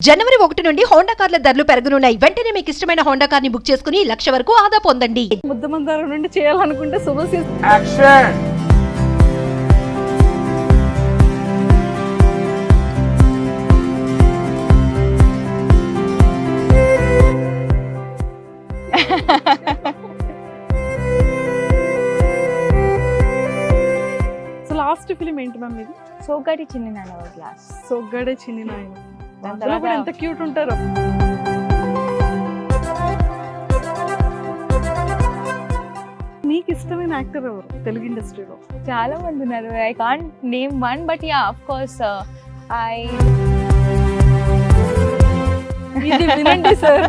జనవరి 1 నుండి హోండా కార్ల ధరలు పెరగనున్నాయి. వెంటనే మీకు ఇష్టమైన హోండా కార్ ని బుక్ చేసుకుని 1,00,000 వరకు ఆదా పొందండి. ముద్దమందారం నుండి చేయాలనుకుంటే శుభశ్రీ యాక్షన్ లాస్ట్ ఫిలిం ఏంటి మ్యామ్ ఇది? సోగ్గాడి చిన్ని నాన్న క్లాస్. సొగ్గడే చిన్ని నాయన. దాని అందులో కూడా తర్వాత ఎంత క్యూట్ ఉంటారో. మీకు ఇష్టమైన యాక్టర్ ఎవరు తెలుగు ఇండస్ట్రీలో? చాలా మంది ఉన్నారు. I can't name one but yeah of course I ఇది వినండి సార్.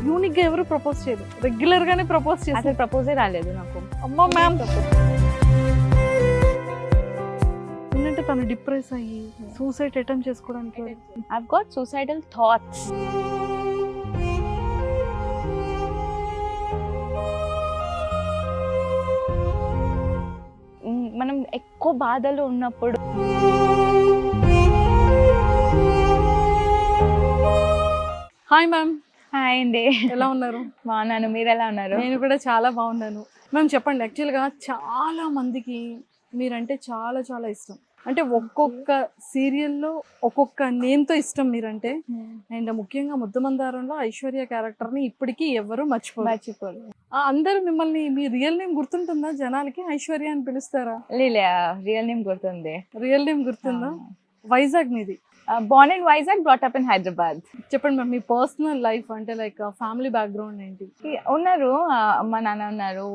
యూనిక్ గా ఎవరు ప్రపోజ్ చేయలేదు, రెగ్యులర్ గానే ప్రపోజ్ చేశారు. అసలు ప్రపోజే రాలేదు నాకు. అమ్మా మ్యామ్ ఏంటంటే తను డిప్రెస్ అయ్యి సూసైడ్ అటెంప్ట్ చేసుకోవడానికి I've got suicidal thoughts. మనం ఎక్కువ బాధలో ఉన్నప్పుడు హాయ్ మ్యామ్, హాయ్ అండి, ఎలా ఉన్నారు? బాగున్నాను. మీరు ఎలా ఉన్నారు? నేను కూడా చాలా బాగున్నాను. మ్యామ్ చెప్పండి, యాక్చువల్గా చాలా మందికి మీరంటే చాలా చాలా ఇష్టం. అంటే ఒక్కొక్క సీరియల్లో ఒక్కొక్క నేమ్తో ఇష్టం మీరంటే. అండ్ ముఖ్యంగా ముద్దమందారంలో ఐశ్వర్య క్యారెక్టర్ని ఇప్పటికీ ఎవరు మర్చిపోరు. అందరూ మిమ్మల్ని మీ రియల్ నేమ్ గుర్తుంటుందా? జనాలకి ఐశ్వర్య అని పిలుస్తారా? లీలే రియల్ నేమ్ గుర్తుంది. రియల్ నేమ్ గుర్తుందా? వైజాగ్ మీది. Born in Vizag, brought up in Hyderabad. చెప్పండి మ్యామ్, మీ పర్సనల్ లైఫ్ అంటే లైక్ ఫ్యామిలీ బ్యాక్గ్రౌండ్ ఏంటి? ఉన్నారు, అమ్మ నాన్న ఉన్నారు,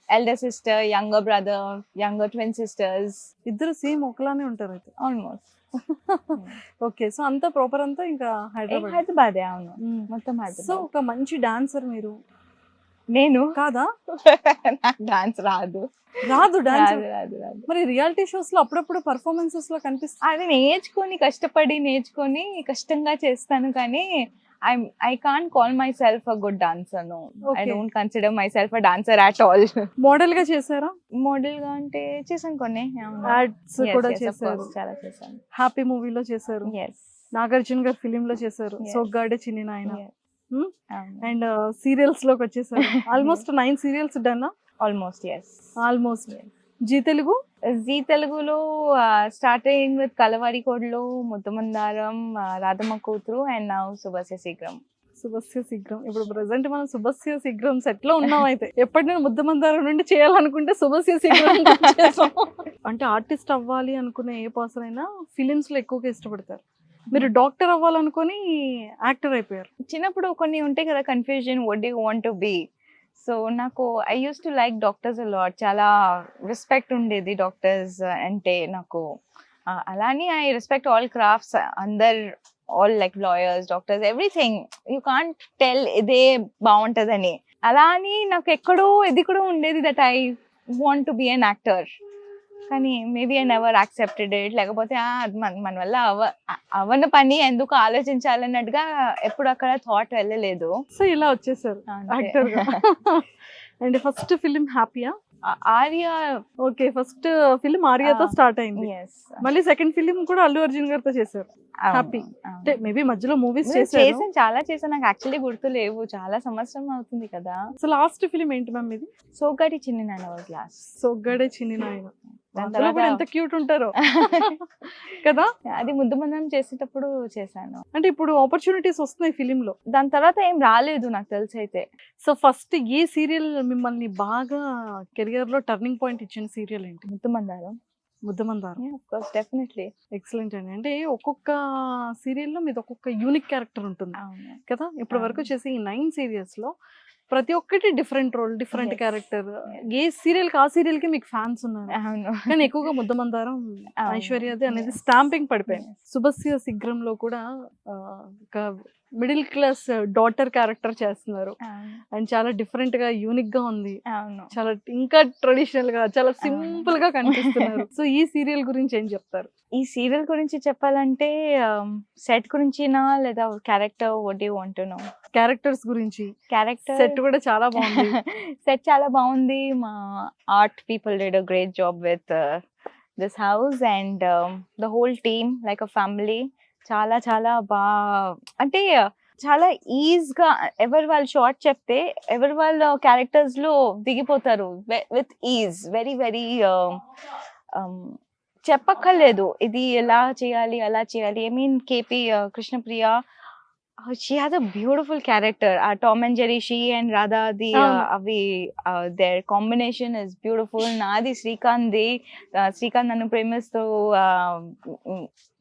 elder sister, younger brother, younger twin sisters, ఇద్దరు సేమ్ ఒకలానే ఉంటారు అయితే. ఆల్మోస్ట్. ఓకే, సో అంతా ప్రాపర్ అంతా ఇంకా హైదరాబాద్. హైదరాబాద్ అవును, మొత్తం సో హైదరాబాద్. ఒక మంచి డాన్సర్ మీరు నేను కాదా? నాకు డాన్స్ రాదు. రాదు డాన్స్? రాదు రాదు రాదు. మరి రియాలిటీ షోస్ లో అప్పుడప్పుడు పర్ఫార్మెన్సెస్ లో కనిపిస్తుంది. అది నేర్చుకొని కష్టంగా చేస్తాను, కానీ I can't call myself a good dancer. No, I Okay. don't consider myself a dancer at all. Model గా చేశారా? మోడల్ గా అంటే చేశాను కొన్ని. యాడ్స్ Yes, కూడా yes, of చేశారు. course, చాలా చేశాను. హ్యాపీ మూవీలో చేశారు, Yes, నాగార్జున గారి ఫిలిం లో చేశారు, Yes. సోగ్గాడే చిన్ని నాయన. yes. అవును. అండ్ సీరియల్స్ లోకి వచ్చేసారు. Almost 9 serials done. Almost, yes. Almost. Zee Telugu Zee తెలుగులో స్టార్ట్ అయింది విత్ కలవారి కోడ్లో, ముద్దమందారం, రాధమ్మ కూతురు, అండ్ నౌ శుభస్య శీఘ్రం. శుభస్య శీఘ్రం. ఇప్పుడు ప్రెసెంట్ మనం శుభస్య శీఘ్రం సెట్ లో ఉన్నాం. అయితే ఎప్పటి నేను ముద్దమందారం నుండి చేయాలనుకుంటే శుభస్య శీఘ్రం చేసాం. అంటే ఆర్టిస్ట్ అవ్వాలి అనుకునే ఏ పర్సన్ అయినా ఫిలిమ్స్ లో ఎక్కువగా ఇష్టపడతారు. మీరు డాక్టర్ అవ్వాలనుకొని యాక్టర్ అయిపోయారు. చిన్నప్పుడు కొన్ని ఉంటాయి కదా confusion, what do you want to be. So నాకు I use to like doctors a lot. చాలా రెస్పెక్ట్ ఉండేది డాక్టర్స్ అంటే నాకు. అలానే I respect all crafts, all like lawyers, doctors, everything. You can't tell ఇదే బాగుంటుందని. అలా అని నాకు ఎక్కడో ఇది కూడా ఉండేది that I want to be an actor. కానీ maybe I never accepted it. లేకపోతే మన వల్ల అవన్న పని ఎందుకు ఆలోచించాలన్నట్టుగా ఎప్పుడు అక్కడ థాట్ వెళ్ళలేదు. సో ఇలా వచ్చేసారు యాక్టర్ గా. అండ్ ఫస్ట్ ఫిలిం హ్యాపీయా? ఆర్య. ఓకే, ఫస్ట్ ఫిలిం ఆర్యతో స్టార్ట్ అయింది. Yes. మళ్ళీ సెకండ్ ఫిలిం కూడా అల్లు అర్జున్ గారితో చేశారు. హ్యాపీ అంటే మేబీ మధ్యలో మూవీస్ చేశారు. చేసాను, చాలా చేశాను. నాకు యాక్చువల్లీ గుర్తు లేవు, చాలా సంవత్సరం అవుతుంది కదా. సో లాస్ట్ ఫిలిం ఏంటి మ్యామ్ ఇది? సోగ్గాడి చిన్ని నాన్న క్లాస్. సొగ్గడే చిన్ని నాయన. దాని అందులో కూడా ఎంత క్యూట్ ఉంటారో కదా. అది ముద్దమందరం చేసేటప్పుడు చేశాను. అంటే ఇప్పుడు ఆపర్చునిటీస్ వస్తున్నాయి ఫిలిం లో. దాని తర్వాత ఏం రాలేదు నాకు తెలిసి అయితే. సో ఫస్ట్ ఏ సీరియల్ మిమ్మల్ని బాగా కెరియర్ లో టర్నింగ్ పాయింట్ ఇచ్చిన సీరియల్ ఏంటి? ముద్దమందారం. ముద్దమందారం. డెఫినెట్లీ. ఎక్సలెంట్ అండి. అంటే ఒక్కొక్క సీరియల్ లో మీది ఒక్కొక్క యూనిక్ క్యారెక్టర్ ఉంటుంది అవును. కదా. ఇప్పటి వరకు చేసే ఈ 9 సీరియల్స్ లో ప్రతి ఒక్కటి different role, different Yes. Character. ఏ సీరియల్ కి ఆ సీరియల్ కి మీకు ఫ్యాన్స్ ఉన్నారు. అవును. కానీ ఎక్కువగా ముద్దమందారం అవును. ఐశ్వర్యది అనేది Yes. స్టాంపింగ్ పడిపోయింది. Yes. శుభస్య శీఘ్రంలో కూడా ఒక మిడిల్ క్లాస్ డాటర్ క్యారెక్టర్ చేస్తున్నారు. అవును. అండ్ చాలా డిఫరెంట్ గా యూనిక్ గా ఉంది. అవును. చాలా ఇంకా ట్రెడిషనల్ గా చాలా సింపుల్ గా కనిపిస్తున్నారు. సో ఈ సీరియల్ గురించి ఏం చెప్తారు? ఈ సీరియల్ గురించి చెప్పాలంటే సెట్ గురించినా లేదా character, what do you want to know? Characters గురించి. క్యారెక్టర్ సెట్ కూడా చాలా బాగుంది. సెట్ చాలా బాగుంది. మా art people did a great job with this house and the whole team like a family. చాలా చాలా అంటే చాలా ఈజీగా ఎవరు వాళ్ళు షార్ట్ చెప్తే ఎవరు వాళ్ళ క్యారెక్టర్స్ లో దిగిపోతారు విత్ ఈజ్. వెరీ వెరీ చెప్పక్కర్లేదు ఇది ఎలా చేయాలి అలా చేయాలి. I mean KP Krishnapriya, she has a beautiful character. Tom and Jerry, she and Radha, their combination is beautiful. Nadi Srikanth nanu premistu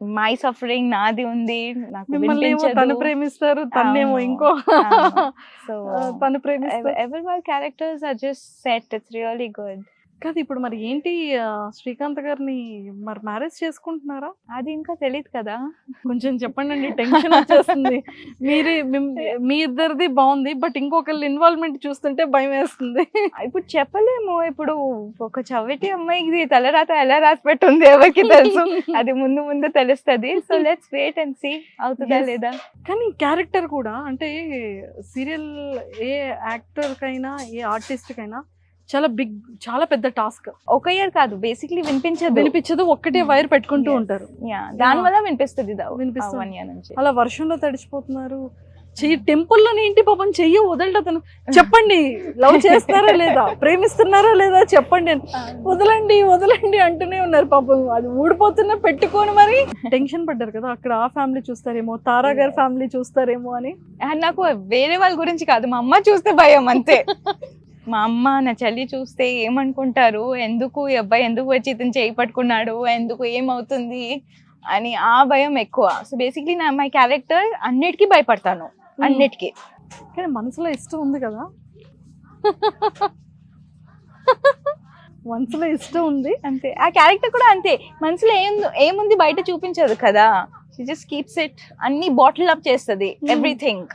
my suffering nadi undi naku మిమ్మల్ని ఏమో vinpinchadu. తను ప్రేమిస్తారు, తన్నేమో ఇంకో So తను ప్రేమిస్తారు. everyone characters are just set. It's really good. కాదు ఇప్పుడు మరి ఏంటి శ్రీకాంత్ గారిని మరి మ్యారేజ్ చేసుకుంటున్నారా? అది ఇంకా తెలియదు కదా. కొంచెం చెప్పండి అండి, టెన్షన్ వచ్చేస్తుంది. మీ ఇద్దరిది బాగుంది, బట్ ఇంకొకళ్ళ ఇన్వాల్వ్మెంట్ చూస్తుంటే భయం వేస్తుంది. ఇప్పుడు చెప్పలేము. ఇప్పుడు ఒక చవిటి అమ్మాయికి తలరాత ఎలా రాసి పెట్టుంది ఎవరికి తెలుసు. అది ముందు ముందు తెలుస్తుంది. So let's wait and see అవుతుందా Yes. లేదా. కానీ క్యారెక్టర్ కూడా అంటే సీరియల్ ఏ యాక్టర్ కైనా ఏ ఆర్టిస్ట్ కైనా చాలా పెద్ద టాస్క్. ఒక ఇయర్ కాదు, బేసిక్లీ వినిపించదు, ఒక్కటే వైర్ పెట్టుకుంటూ Yes. ఉంటారు. దాని వల్ల వినిపిస్తుంది. వినిపిస్తుంది. 1 year నుంచి అలా వర్షంలో తడిచిపోతున్నారు. టెంపుల్లో ఏంటి పాపం చెయ్యి వదలటను. చెప్పండి, లవ్ చేస్తున్నారా లేదా, ప్రేమిస్తున్నారా లేదా చెప్పండి అని. వదలండి వదలండి అంటూనే ఉన్నారు పాపం. అది ఊడిపోతున్నా పెట్టుకొని మరి టెన్షన్ పడ్డారు కదా. అక్కడ ఆ ఫ్యామిలీ చూస్తారేమో, తారా గారి ఫ్యామిలీ చూస్తారేమో అని. నాకు వేరే వాళ్ళ గురించి కాదు, మా అమ్మ చూస్తే భయం అంతే. మా అమ్మ నా చెల్లి చూస్తే ఏమనుకుంటారు, ఎందుకు ఈ అబ్బాయి ఎందుకు వచ్చి ఇతను చేయి పట్టుకున్నాడు, ఎందుకు ఏమవుతుంది అని ఆ భయం ఎక్కువ. సో బేసిక్లీ నా మై క్యారెక్టర్ అన్నిటికీ భయపడతాను, అన్నిటికీ. కానీ మనసులో ఇష్టం ఉంది కదా, మనసులో ఇష్టం ఉంది అంతే. ఆ క్యారెక్టర్ కూడా అంతే, మనసులో ఏముంది బయట చూపించదు కదా. షీ జస్ట్ కీప్స్ ఇట్, అన్ని బాటిల్ అప్ చేస్తుంది ఎవ్రీథింగ్.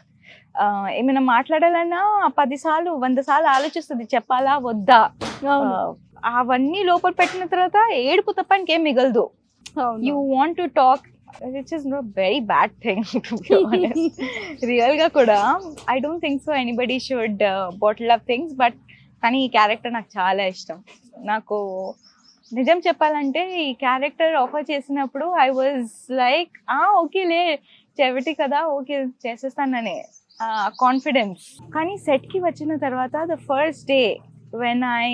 ఏమైనా మాట్లాడాలన్నా 10 సార్లు 100 సార్లు ఆలోచిస్తుంది, చెప్పాలా వద్దా. అవన్నీ లోపల పెట్టిన తర్వాత ఏడుపు తప్ప ఇంకేం మిగలదు. You want to talk, which is no very bad thing to be honest. Real గా కూడా I don't think so anybody should bottle up things. But కానీ ఈ క్యారెక్టర్ నాకు చాలా ఇష్టం. నాకు నిజం చెప్పాలంటే ఈ క్యారెక్టర్ ఆఫర్ చేసినప్పుడు ఐ వాజ్ లైక్ ఓకేలే చెవిటి కదా, ఓకే చేసేస్తాననే కాన్ఫిడెన్స్. కానీ సెట్కి వచ్చిన తర్వాత the first day when I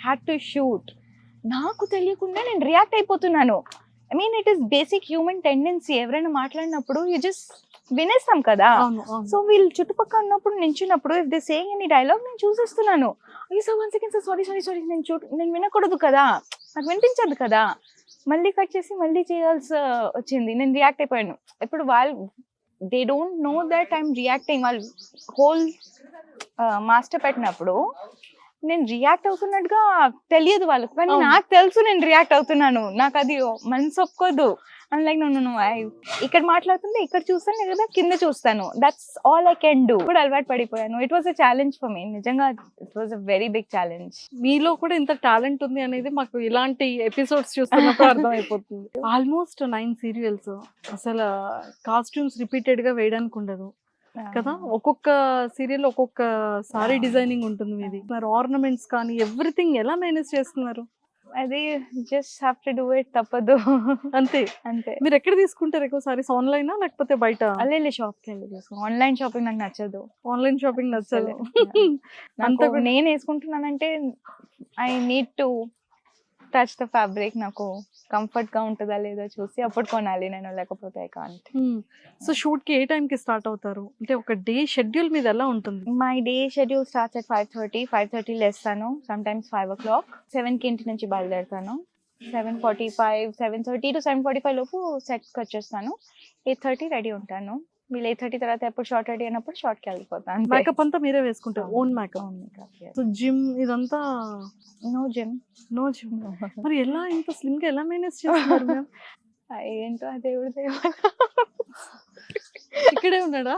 had to shoot, నాకు తెలియకుండా నేను రియాక్ట్ అయిపోతున్నాను. I mean it is basic human tendency. ఎవరైనా మాట్లాడినప్పుడు యూ జస్ట్ వినేస్తాం కదా. సో వీళ్ళు చుట్టుపక్కల ఉన్నప్పుడు నించున్నప్పుడు if they saying any dialogue నేను చూసేస్తున్నాను. సార్ 1 second సార్, సారీ నేను వినకూడదు కదా, నాకు వినిపించదు కదా. మళ్ళీ కట్ చేసి మళ్ళీ చేయాల్సి వచ్చింది. నేను రియాక్ట్ అయిపోయాను. ఇప్పుడు వాళ్ళు they don't know that I'm reacting. వాళ్ళు హోల్ మాస్టర్ పెట్టినప్పుడు నేను రియాక్ట్ అవుతున్నట్టుగా తెలియదు వాళ్ళకు, కానీ నాకు తెలుసు నేను రియాక్ట్ అవుతున్నాను. నాకు అది మనసు ఒప్పుకోదు. అండ్ లైక్ నో ఇక్కడ మాట్లాడుతుంటే ఇక్కడ చూస్తాను కదా, కింద చూస్తాను. That's all I can do. ఇప్పుడు అలవాటు పడిపోయాను. It was a challenge for me. నిజంగా it was a very big challenge. మీలో కూడా ఇంత టాలెంట్ ఉంది అనేది మాకు ఇలాంటి ఎపిసోడ్స్ చూస్తున్నప్పుడు అర్థమైపోతుంది. ఆల్మోస్ట్ 9 సీరియల్స్, అసలు కాస్ట్యూమ్స్ రిపీటెడ్ గా వేయడానికి ఉండదు కదా. ఒక్కొక్క సీరియల్ ఒక్కొక్క సారీ డిజైనింగ్ ఉంటుంది మీది. మరి ఆర్నమెంట్స్ కానీ ఎవ్రీథింగ్ ఎలా మేనేజ్ చేస్తున్నారు? అది just have to do it, తప్పదు అంతే. అంతే. మీరు ఎక్కడ తీసుకుంటారు ఎక్కువ సారీస్, ఆన్లైన్ లేకపోతే బయట? అల్లే షాప్కి వెళ్ళి తీసుకో. ఆన్లైన్ షాపింగ్ నాకు నచ్చదు. ఆన్లైన్ షాపింగ్ నచ్చదు. నాకు నేను వేసుకుంటున్నానంటే I need to touch the fabric. నాకు కంఫర్ట్ గా ఉంటుందా లేదా చూసి అప్పుడు కొనాలి నేను, లేకపోతే ఐ కాంట్. సో షూట్ కి ఏ టైం కి స్టార్ట్ అవుతారు? అంటే ఒక డే షెడ్యూల్ మీద ఎలా ఉంటుంది? My day schedule starts at 5:30 లేస్తాను. Some times 5 o'clock. 7 కి ఇంటి నుంచి బయలుదేరుతాను. 7:30 to 7:45 లోపు సెట్ కి వచ్చేస్తాను. 8:30 రెడీ ఉంటాను. వీళ్ళు 8:30 తర్వాత ఎప్పుడు షార్ట్ రెడీ అయినప్పుడు షార్ట్ కి వెళ్ళిపోతాను. మేకప్ అంతా మీరే వేసుకుంటారు? Own makeup. సో జిమ్ ఇదంతా? No gym. మరి ఎలా ఇంత స్లిమ్ గా ఎలా మేనేజ్ చేస్తున్నారు మ్యామ్? ఏంటో ఆ దేవుడు ఇక్కడే ఉన్నాడా?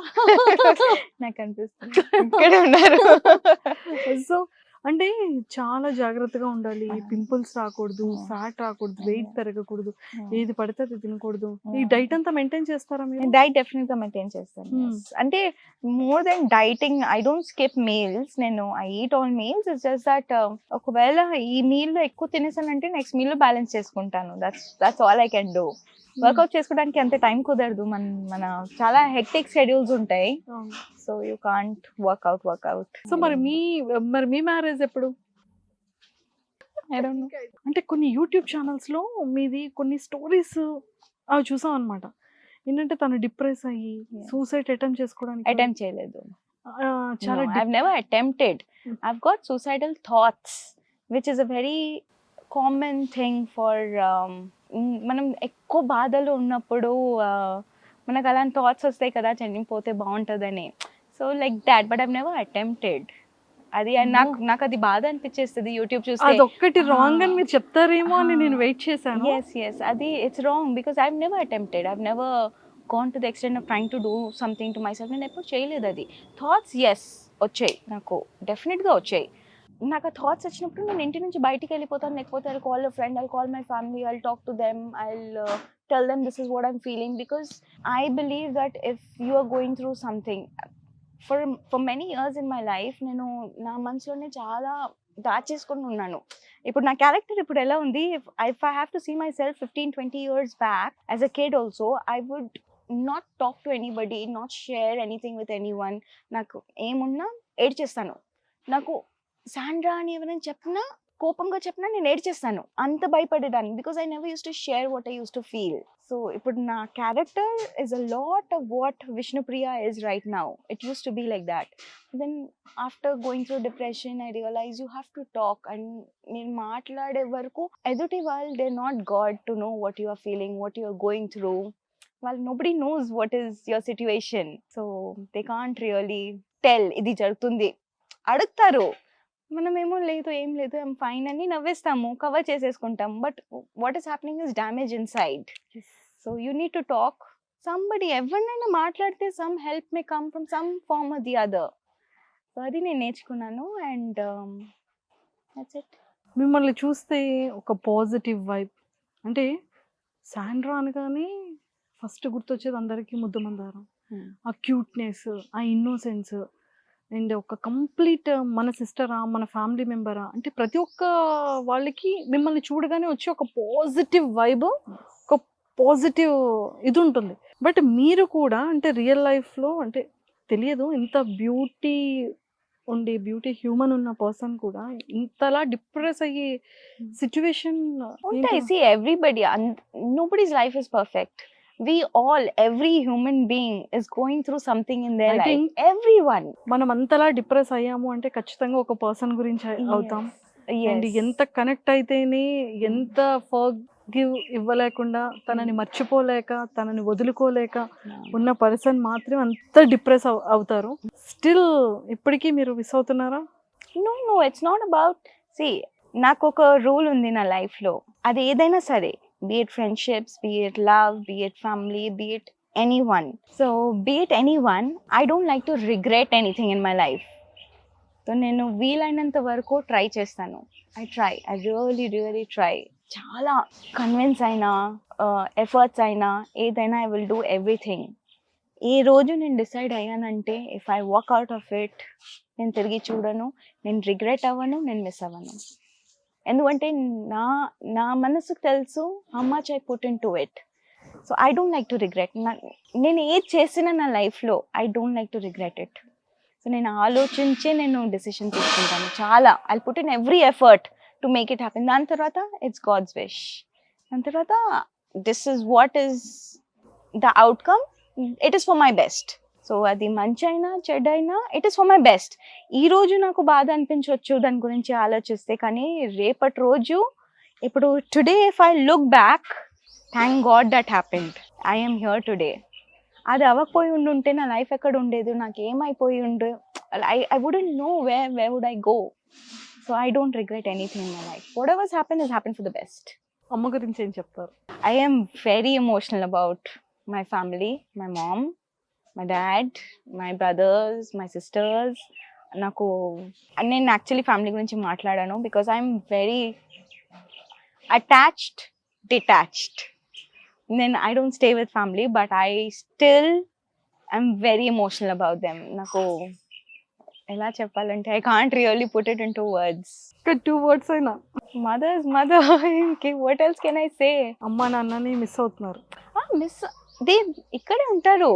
నాకు అనిపిస్తుంది ఇక్కడే ఉన్నారు. సో అంటే చాలా జాగ్రత్తగా ఉండాలి. పింపుల్స్ రాకూడదు, ఫ్యాట్ రాకూడదు, వెయిట్ పెరగకూడదు, ఏది పడితే అది తినకూడదు. ఈ డైట్ అంతా మెయింటైన్ చేస్తారా మీరు? డైట్ డెఫినెట్ గా మెయింటైన్ చేస్తాను. Yes. అంటే more than dieting I don't skip meals. నేను I eat all meals. It's just that ఒకవేళ ఈ మీల్ లో ఎక్కువ తినేసానంటే నెక్స్ట్ మీల్ లో బ్యాలెన్స్ చేసుకుంటాను. That's all I can do. Workout చేసుకోవడానికి అంత టైం కుదరదు. మన చాలా హెక్టిక్ షెడ్యూల్స్ ఉంటాయి. So you can't work out. So మరి మీ మ్యారేజ్ ఎప్పుడు? I don't know. అంటే కొన్ని యూట్యూబ్ ఛానల్స్ లో మీది కొన్ని స్టోరీస్ అవి చూసాం అనమాట. ఏంటంటే తను డిప్రెస్ అయ్యి సూసైడ్ అటెంప్ట్ చేసుకోవడానికి అటెంప్ట్ చేయలేదు. చాలా No, I've never attempted. I've got suicidal thoughts, which is a very common thing for మనం ఎక్కువ బాధలో ఉన్నప్పుడు మనకు అలాంటి థాట్స్ వస్తాయి కదా, చనిపోతే బాగుంటుందని. So like that, but I've never attempted. అది నాకు అది బాధ అనిపించేస్తుంది యూట్యూబ్ చూస్తే. అది ఒక్కటి రాంగ్ అని మీరు చెప్తారేమో అని నేను వెయిట్ చేశాను. ఎస్ అది it's wrong because I've never attempted. I've never gone to the extent of trying to do something to myself. నేను ఎప్పుడు చేయలేదు అది. థాట్స్ ఎస్ వచ్చాయి, నాకు డెఫినెట్గా వచ్చాయి. నాకు ఆ థాట్స్ వచ్చినప్పుడు నేను ఇంటి నుంచి బయటికి వెళ్ళిపోతాను, లేకపోతే I'll call a friend, I'll call my family, I'll talk to them, I'll tell them this is what I'm feeling. Because I believe that if you are going through something for many years in my life, నేను నా మనసులోనే చాలా దాచేసుకుని ఉన్నాను. ఇప్పుడు నా character ఇప్పుడు ఎలా ఉంది, if I have to see myself 15-20 years back as a kid also, I would not talk to anybody, not share anything with anyone. నాకు ఏమున్నా ఏడ్చేస్తాను. నాకు శాండ్రా అని ఎవరైనా చెప్పినా, కోపంగా చెప్పినా నేను ఏడ్చేస్తాను. అంత భయపడేదాన్ని because I never use to share what I use to feel. So ఇప్పుడు నా character is a lot of what Vishnupriya is right now. It use to be like that. Then after going through depression I realise you have to talk. And నేను మాట్లాడే వరకు ఎదుటి వాళ్ళు they not got to know what you are feeling, what you are going through. Well, nobody knows what is your situation, so they can't really tell ఇది జరుగుతుంది. అడుగుతారు, మనమేమో లేదు ఏం లేదు ఐమ్ ఫైన్ అని నవ్వేస్తాము, కవర్ చేసేసుకుంటాం. But what is happening is damage inside. So you need to talk. Somebody ఎవరినైనా మాట్లాడితే some help may come from some form or the other. So అది నేను నేర్చుకున్నాను. And that's it. మిమ్మల్ని చూస్తే ఒక పాజిటివ్ వైబ్. అంటే శాండ్రా అనగానే ఫస్ట్ గుర్తొచ్చేది అందరికీ ముద్దు మందారం. ఆ క్యూట్నెస్, ఆ ఇన్నోసెన్స్, అండ్ ఒక కంప్లీట్ మన సిస్టరా, మన ఫ్యామిలీ మెంబరా, అంటే ప్రతి ఒక్క వాళ్ళకి మిమ్మల్ని చూడగానే వచ్చి ఒక పాజిటివ్ వైబ్, ఒక పాజిటివ్ ఇది ఉంటుంది. బట్ మీరు కూడా అంటే రియల్ లైఫ్లో అంటే తెలియదు, ఇంత బ్యూటీ హ్యూమన్ ఉన్న పర్సన్ కూడా ఇంతలా డిప్రెస్ అయ్యే సిచ్యువేషన్ ఉంటాయి. See, everybody, nobody's life is perfect. We all, every human being is going through something in their life. Everyone. మనం అంతలా డిప్రెస్ అయ్యాము అంటే ఖచ్చితంగా ఒక పర్సన్ గురించి అవుతాం. అండ్ ఎంత కనెక్ట్ అయితేనే, ఎంత ఫర్గివ్ ఇవ్వలేకుండా, తనని మర్చిపోలేక, తనని వదులుకోలేక ఉన్న పర్సన్ మాత్రం అంత డిప్రెస్ అవుతారు. స్టిల్ ఇప్పటికీ మీరు మిస్ అవుతున్నారా? No, it's not about, see, నాకు ఒక రూల్ ఉంది నా లైఫ్లో. అది ఏదైనా సరే, be it friendships, be it love, be it family, be it anyone. So be it anyone, I don't like to regret anything in my life. So నేను వీలైనంత వరకు ట్రై చేస్తాను. I really try. చాలా కన్విన్స్ అయినా, efforts అయినా, ఏదైనా I will do everything. ఏ రోజు నేను డిసైడ్ అయ్యానంటే if I walk out of it, నేను తిరిగి చూడను, నేను రిగ్రెట్ అవ్వను, నేను మిస్ అవ్వను. ఎందుకంటే నా మనసుకు తెలుసు how much I put in to it. So I don't like to regret. నేను ఏది చేసినా నా లైఫ్లో I don't like to regret it. So నేను ఆలోచించే నేను డెసిషన్ తీసుకుంటాను. చాలా I put in every effort to make it happen. దాని తర్వాత ఇట్స్ గాడ్స్ విష్. దాని తర్వాత this is what is the outcome. It is for my best. So అది మంచి అయినా చెడ్డైనా it is for my best. ఈ రోజు నాకు బాధ అనిపించవచ్చు దాని గురించి ఆలోచిస్తే, కానీ రేపటి రోజు ఇప్పుడు today if I look back, thank God that happened, I'm here today. అది అవ్వకపోయి ఉండుంటే నా లైఫ్ ఎక్కడ ఉండేది, నాకు ఏమైపోయి ఉండే, I wouldn't know where would I go. So I don't regret anything in my life. Whatever's happened has happened for the best. అమ్మ గురించి ఏం చెప్తారు? I am very emotional about my family, my mom, my dad, my brothers, my sisters. నాకు నేను actually family గురించి మాట్లాడాను because I'm very attached detached. నేను I don't stay with family but I still I'm very emotional about them. నాకు ఎలా చెప్పాలంటే I can't really put it into words. 2 words అయినా mother what else can I say. అమ్మా నాన్నని miss అవుతున్నారు. Miss they ఇక్కడే ఉంటారు,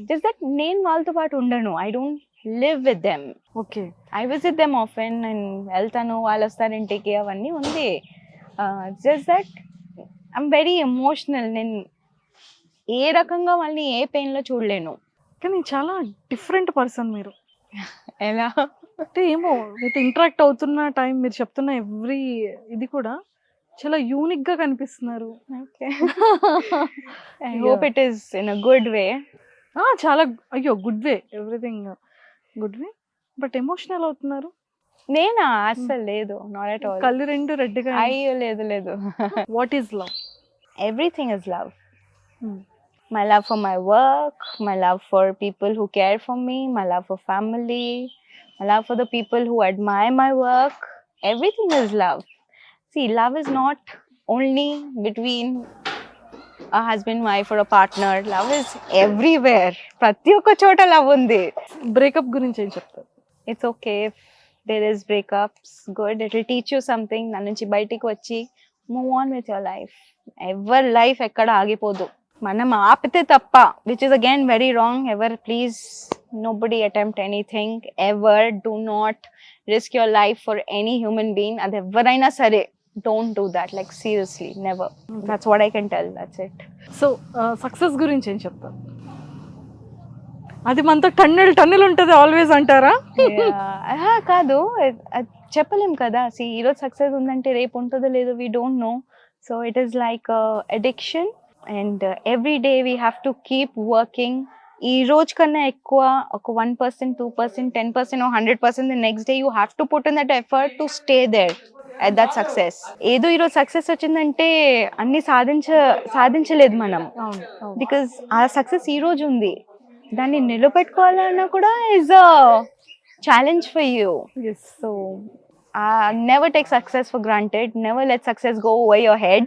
just that నేను వాళ్ళతో పాటు ఉండను. I don't live with them. Okay. I visit them often and వెళ్తాను, వాళ్ళు వస్తారు ఇంటికి, అవన్నీ ఉంది. Just that I'm very emotional. నేను ఏ రకంగా వాళ్ళని ఏ పెయిన్లో చూడలేను. కానీ చాలా డిఫరెంట్ పర్సన్ మీరు. ఎలా అంటే ఏమో మీతో ఇంటరాక్ట్ అవుతున్న టైం మీరు చెప్తున్న ఎవ్రీ ఇది కూడా చాలా యూనిక్ గా కనిపిస్తున్నారు. Okay, I hope it is in a good way. చాలా అయ్యో good way, everything good way, but emotional అవుతున్నారు. నేనా? అస్సలు లేదు, నాట్ ఎట్ ఆల్. కళ్ళు రెండు రెడ్గా. అయ్యో లేదు లేదు. What is love? Everything is love. My love for my work, my love for people who care for me, my love for family, my love for the people who admire my work. Everything is love. See, love is not only between a husband, wife or a partner. Love is everywhere. Prati oka chota love undi. Breakup గురించి ఏం చెప్తారు? It's okay if there is breakups. Good. It will teach you something. దాని నుంచి బయటికి వచ్చి move on with your life. Ever life ఎక్కడ ఆగిపోదు, మనం ఆపితే తప్ప, which is again very wrong. Ever please nobody attempt anything ever. Do not risk your life for any human being. అది ఎవరైనా సరే, don't do that. Like seriously never. That's what I can tell. That's it. So success గురించి ఏం చెప్తారు? అది మనతో టన్నులు ఉంటుంది ఆల్వేస్ అంటారా? కాదు, చెప్పలేం కదా. సి ఈరోజు సక్సెస్ ఉందంటే రేపు ఉంటుందో లేదో we don't know. So it is like addiction, and every day we have to keep working. ఈ రోజు కన్నా ఎక్కువ ఒక 1%, 2%, 10% or 100% the next day you have to put in that effort to stay there at that success. ఏదో ఈరోజు success వచ్చిందంటే అన్ని సాధించలేదు మనం, బికాజ్ ఆ సక్సెస్ ఈ రోజు ఉంది. దాన్ని నిలబెట్టుకోవాలన్నా కూడా is a challenge for you. Yes. So never take success for granted. Never let success go over your head,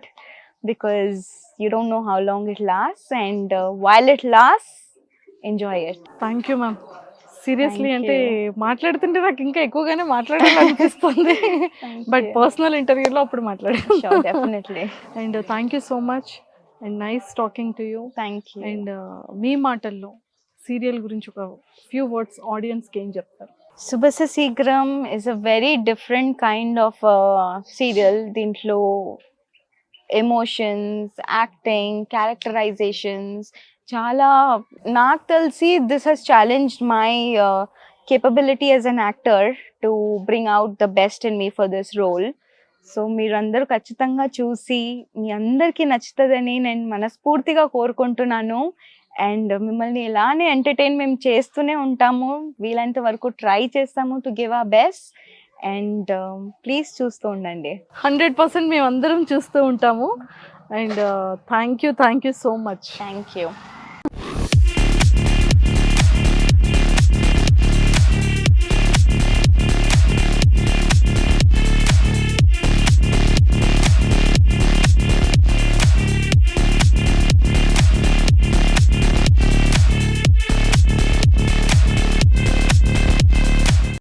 because you don't know how long it lasts, and while it lasts, enjoy it. Thank you ma'am. Seriously అంటే మాట్లాడుతుంటే నాకు ఇంకా ఎక్కువగానే మాట్లాడాలనిపిస్తుంది, but personal ఇంటర్వ్యూలో అప్పుడు మాట్లాడాను. Sure, definitely. And thank you so much and nice talking to you. Thank you. And మీ మాటల్లో సీరియల్ గురించి ఒక ఫ్యూ వర్డ్స్ ఆడియన్స్కి ఏం చెప్తారు? Subhasa Seegram is a very different kind of serial. దీంట్లో ఎమోషన్స్, యాక్టింగ్, క్యారెక్టరైజేషన్స్ చాలా, నాకు తెలిసి this has challenged my capability as an actor to bring out the best in me for this role. So మీరందరూ ఖచ్చితంగా చూసి మీ అందరికీ నచ్చుతుందని నేను మనస్ఫూర్తిగా కోరుకుంటున్నాను. అండ్ మిమ్మల్ని ఇలానే ఎంటర్టైన్ మేము చేస్తూనే ఉంటాము, వీలైనంత వరకు ట్రై చేస్తాము to give our best. And please చూస్తూ ఉండండి. 100% మేము అందరం చూస్తూ ఉంటాము. And thank you so much. Thank you.